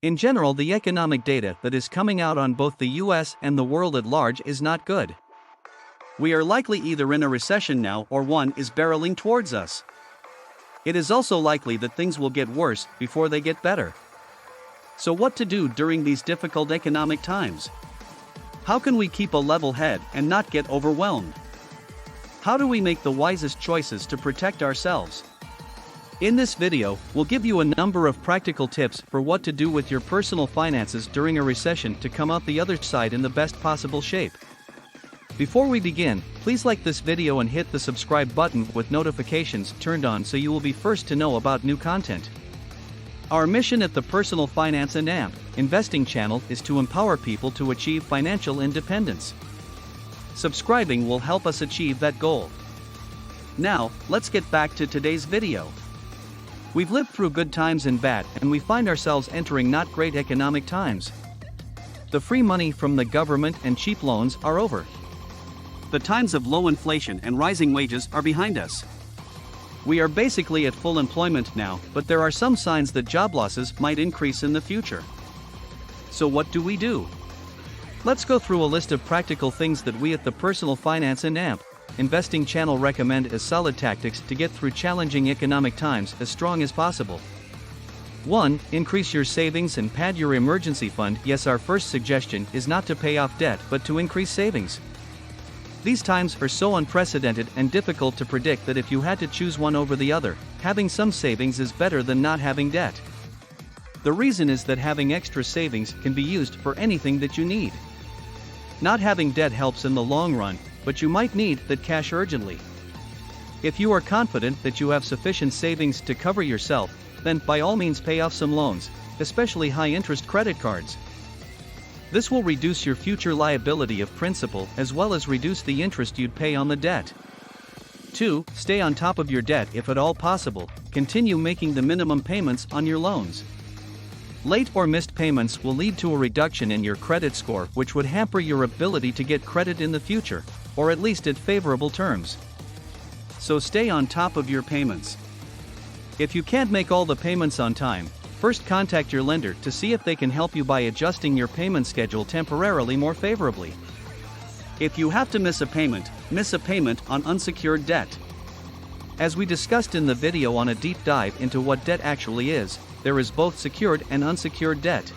In general, the economic data that is coming out on both the US and the world at large is not good. We are likely either in a recession now or one is barreling towards us. It is also likely that things will get worse before they get better. So what to do during these difficult economic times? How can we keep a level head and not get overwhelmed? How do we make the wisest choices to protect ourselves? In this video, we'll give you a number of practical tips for what to do with your personal finances during a recession to come out the other side in the best possible shape. Before we begin, please like this video and hit the subscribe button with notifications turned on so you will be first to know about new content. Our mission at the Personal Finance and AMP Investing channel is to empower people to achieve financial independence. Subscribing will help us achieve that goal. Now, let's get back to today's video. We've lived through good times and bad, and we find ourselves entering not great economic times. The free money from the government and cheap loans are over. The times of low inflation and rising wages are behind us. We are basically at full employment now, but there are some signs that job losses might increase in the future. So what do we do? Let's go through a list of practical things that we at the Personal Finance and AMP Investing channel recommend as solid tactics to get through challenging economic times as strong as possible. 1. Increase your savings and pad your emergency fund. Yes, our first suggestion is not to pay off debt but to increase savings. These times are so unprecedented and difficult to predict that if you had to choose one over the other, having some savings is better than not having debt. The reason is that having extra savings can be used for anything that you need. Not having debt helps in the long run, but you might need that cash urgently. If you are confident that you have sufficient savings to cover yourself, then by all means pay off some loans, especially high-interest credit cards. This will reduce your future liability of principal as well as reduce the interest you'd pay on the debt. 2. Stay on top of your debt if at all possible. Continue making the minimum payments on your loans. Late or missed payments will lead to a reduction in your credit score, which would hamper your ability to get credit in the future, or at least at favorable terms. So stay on top of your payments. If you can't make all the payments on time, first contact your lender to see if they can help you by adjusting your payment schedule temporarily more favorably. If you have to miss a payment on unsecured debt. As we discussed in the video on a deep dive into what debt actually is, there is both secured and unsecured debt.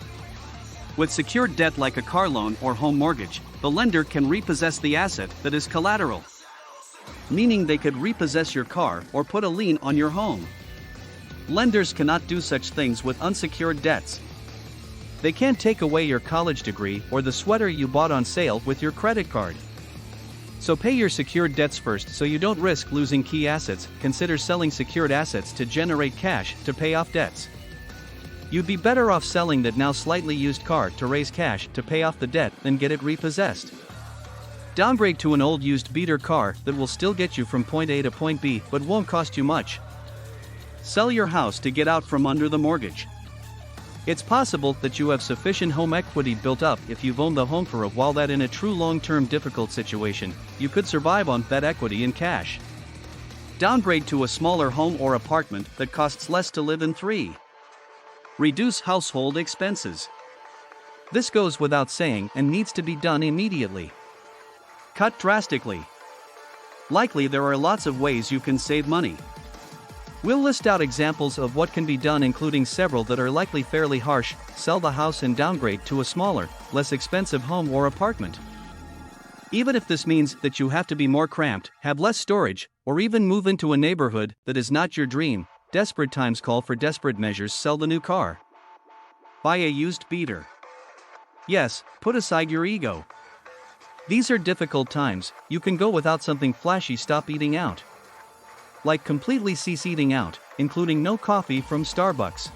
With secured debt like a car loan or home mortgage, the lender can repossess the asset that is collateral. Meaning they could repossess your car or put a lien on your home. Lenders cannot do such things with unsecured debts. They can't take away your college degree or the sweater you bought on sale with your credit card. So pay your secured debts first so you don't risk losing key assets. Consider selling secured assets to generate cash to pay off debts. You'd be better off selling that now slightly used car to raise cash to pay off the debt than get it repossessed. Downgrade to an old used beater car that will still get you from point A to point B but won't cost you much. Sell your house to get out from under the mortgage. It's possible that you have sufficient home equity built up if you've owned the home for a while that in a true long-term difficult situation, you could survive on that equity in cash. Downgrade to a smaller home or apartment that costs less to live in. 3. Reduce household expenses. This goes without saying and needs to be done immediately. Cut drastically. Likely there are lots of ways you can save money. We'll list out examples of what can be done, including several that are likely fairly harsh. Sell the house and downgrade to a smaller, less expensive home or apartment. Even if this means that you have to be more cramped, have less storage, or even move into a neighborhood that is not your dream, desperate times call for desperate measures. Sell the new car. Buy a used beater. Yes, put aside your ego. These are difficult times. You can go without something flashy. Stop eating out. Like completely cease eating out, including no coffee from Starbucks.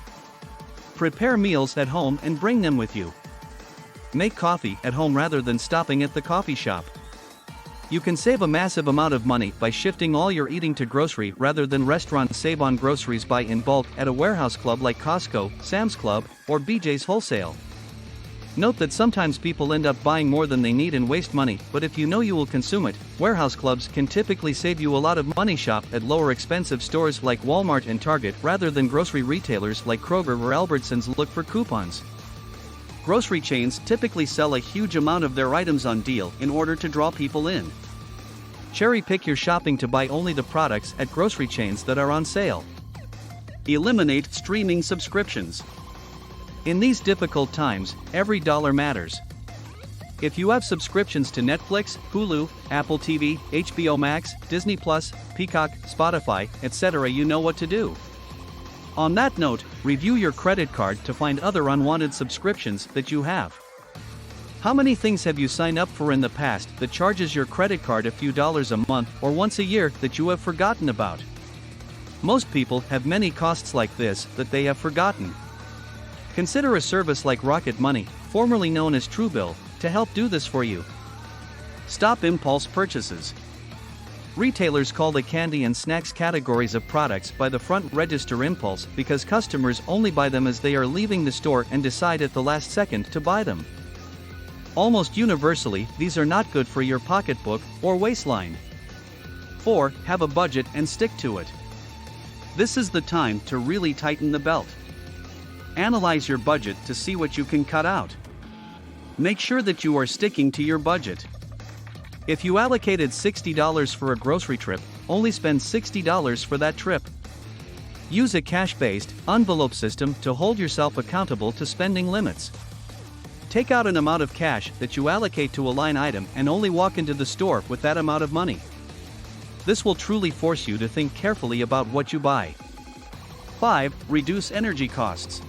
Prepare meals at home and bring them with you. Make coffee at home rather than stopping at the coffee shop. You can save a massive amount of money by shifting all your eating to grocery rather than restaurant. Save on groceries. Buy in bulk at a warehouse club like Costco, Sam's Club, or BJ's Wholesale. Note that sometimes people end up buying more than they need and waste money, but if you know you will consume it, warehouse clubs can typically save you a lot of money. Shop at lower expensive stores like Walmart and Target rather than grocery retailers like Kroger or Albertsons. Look for coupons. Grocery chains typically sell a huge amount of their items on deal in order to draw people in. Cherry pick your shopping to buy only the products at grocery chains that are on sale. Eliminate streaming subscriptions. In these difficult times, every dollar matters. If you have subscriptions to Netflix, Hulu, Apple TV, HBO Max, Disney+, Peacock, Spotify, etc., you know what to do. On that note, review your credit card to find other unwanted subscriptions that you have. How many things have you signed up for in the past that charges your credit card a few dollars a month or once a year that you have forgotten about? Most people have many costs like this that they have forgotten. Consider a service like Rocket Money, formerly known as Truebill, to help do this for you. Stop impulse purchases. Retailers call the candy and snacks categories of products by the front register impulse because customers only buy them as they are leaving the store and decide at the last second to buy them. Almost universally, these are not good for your pocketbook or waistline. 4. Have a budget and stick to it. This is the time to really tighten the belt. Analyze your budget to see what you can cut out. Make sure that you are sticking to your budget. If you allocated $60 for a grocery trip, only spend $60 for that trip. Use a cash-based, envelope system to hold yourself accountable to spending limits. Take out an amount of cash that you allocate to a line item and only walk into the store with that amount of money. This will truly force you to think carefully about what you buy. 5. Reduce energy costs.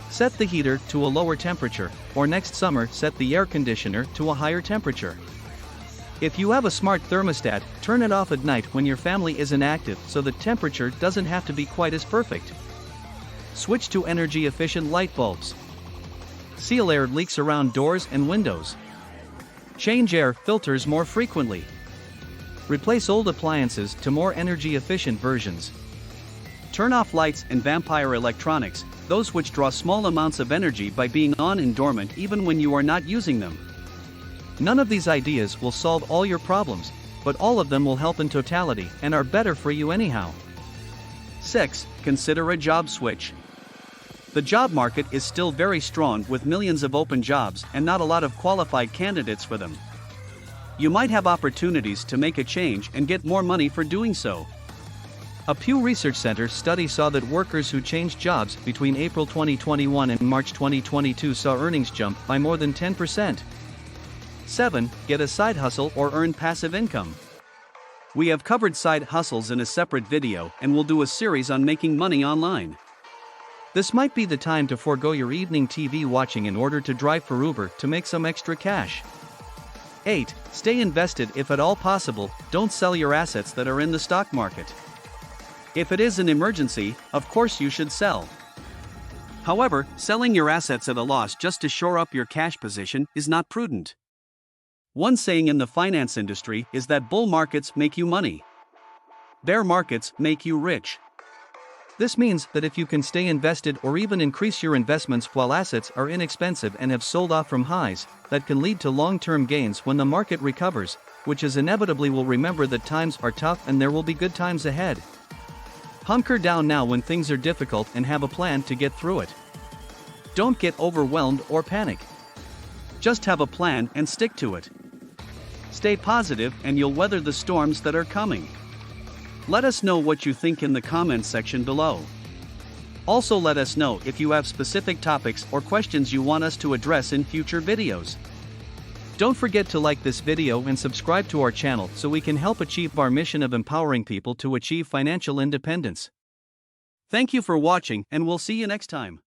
Set the heater to a lower temperature, or next summer set the air conditioner to a higher temperature. If you have a smart thermostat, turn it off at night when your family isn't active so the temperature doesn't have to be quite as perfect. Switch to energy-efficient light bulbs. Seal air leaks around doors and windows. Change air filters more frequently. Replace old appliances to more energy-efficient versions. Turn off lights and vampire electronics, those which draw small amounts of energy by being on and dormant even when you are not using them. None of these ideas will solve all your problems, but all of them will help in totality and are better for you anyhow. 6. Consider a job switch. The job market is still very strong with millions of open jobs and not a lot of qualified candidates for them. You might have opportunities to make a change and get more money for doing so. A Pew Research Center study saw that workers who changed jobs between April 2021 and March 2022 saw earnings jump by more than 10%. 7. Get a side hustle or earn passive income. We have covered side hustles in a separate video and will do a series on making money online. This might be the time to forego your evening TV watching in order to drive for Uber to make some extra cash. 8. Stay invested if at all possible, don't sell your assets that are in the stock market. If it is an emergency, of course you should sell. However, selling your assets at a loss just to shore up your cash position is not prudent. One saying in the finance industry is that bull markets make you money. Bear markets make you rich. This means that if you can stay invested or even increase your investments while assets are inexpensive and have sold off from highs, that can lead to long-term gains when the market recovers, which is inevitably will remember that times are tough and there will be good times ahead. Hunker down now when things are difficult and have a plan to get through it. Don't get overwhelmed or panic. Just have a plan and stick to it. Stay positive and you'll weather the storms that are coming. Let us know what you think in the comments section below. Also let us know if you have specific topics or questions you want us to address in future videos. Don't forget to like this video and subscribe to our channel so we can help achieve our mission of empowering people to achieve financial independence. Thank you for watching and we'll see you next time.